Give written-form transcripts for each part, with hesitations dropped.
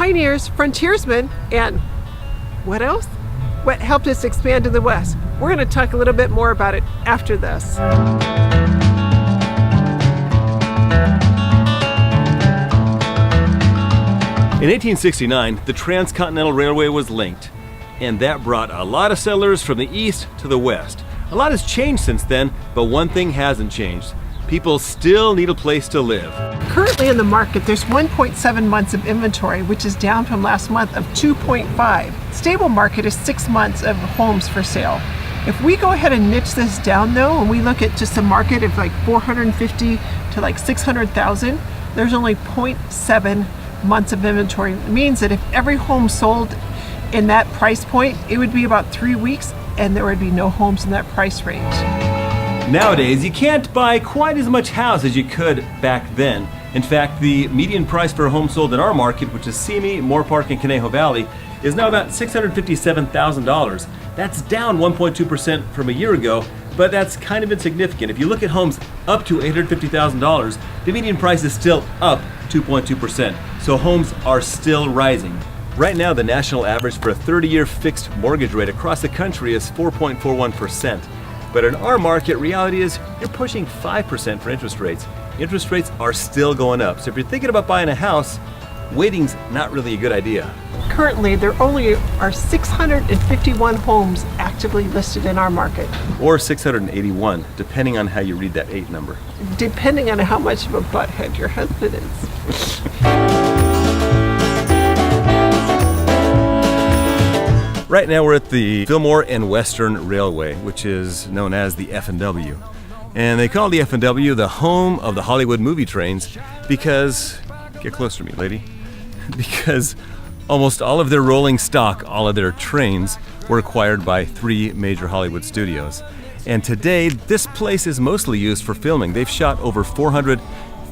pioneers, frontiersmen, and what else? What helped us expand to the West. We're going to talk a little bit more about it after this. In 1869, the Transcontinental Railway was linked, and that brought a lot of settlers from the east to the west. A lot has changed since then, but one thing hasn't changed. People still need a place to live. Currently in the market, there's 1.7 months of inventory, which is down from last month of 2.5. Stable market is 6 months of homes for sale. If we go ahead and niche this down though, and we look at just a market of like 450 to like 600,000, there's only 0.7 months of inventory. It means that if every home sold in that price point, it would be about 3 weeks and there would be no homes in that price range. Nowadays, you can't buy quite as much house as you could back then. In fact, the median price for a home sold in our market, which is Simi, Moorpark and Conejo Valley, is now about $657,000. That's down 1.2% from a year ago, but that's kind of insignificant. If you look at homes up to $850,000, the median price is still up 2.2%. So homes are still rising. Right now, the national average for a 30-year fixed mortgage rate across the country is 4.41%. But in our market, reality is you're pushing 5% for interest rates. Interest rates are still going up. So if you're thinking about buying a house, waiting's not really a good idea. Currently, there only are 651 homes actively listed in our market. Or 681, depending on how you read that 8 number. Depending on how much of a butthead your husband is. Right now we're at the Fillmore and Western Railway, which is known as the F&W. And they call the F&W the home of the Hollywood movie trains because, get closer to me, lady, because almost all of their rolling stock, all of their trains, were acquired by 3 major Hollywood studios. And today, this place is mostly used for filming. They've shot over 400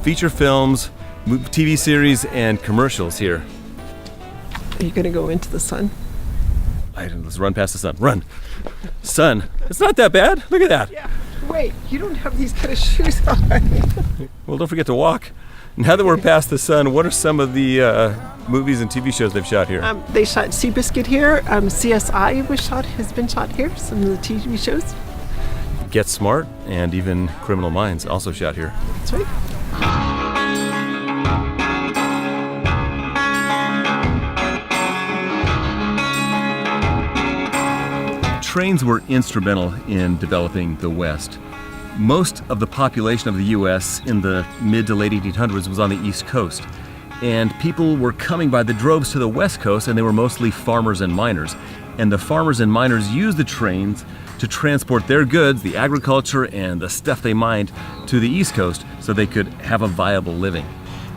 feature films, TV series, and commercials here. Are you going to go into the sun? Let's run past the sun. Run. Sun. It's not that bad. Look at that. Yeah. Wait, you don't have these kind of shoes on. Well, don't forget to walk. Now that we're past the sun, what are some of the movies and TV shows they've shot here? They shot Seabiscuit here. CSI has been shot here. Some of the TV shows. Get Smart and even Criminal Minds also shot here. That's right. Trains were instrumental in developing the West. Most of the population of the U.S. in the mid to late 1800s was on the East Coast. And people were coming by the droves to the West Coast, and they were mostly farmers and miners. And the farmers and miners used the trains to transport their goods, the agriculture and the stuff they mined, to the East Coast so they could have a viable living.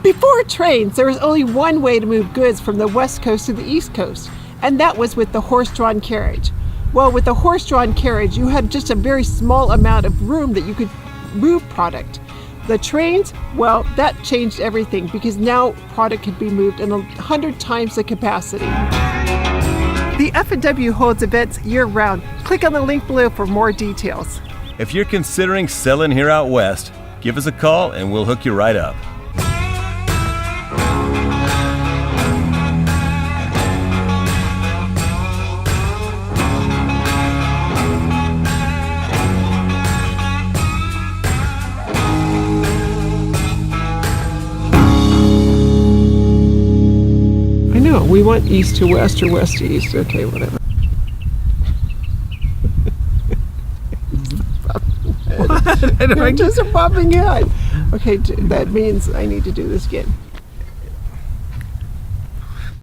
Before trains, there was only one way to move goods from the West Coast to the East Coast, and that was with the horse-drawn carriage. Well, with the horse-drawn carriage, you had just a very small amount of room that you could move product. The trains, well, that changed everything because now product could be moved in 100 times the capacity. The F&W holds events year-round. Click on the link below for more details. If you're considering selling here out west, give us a call and we'll hook you right up. We want east to west or west to east. Okay, whatever. What? You're just a popping head. Okay, that means I need to do this again.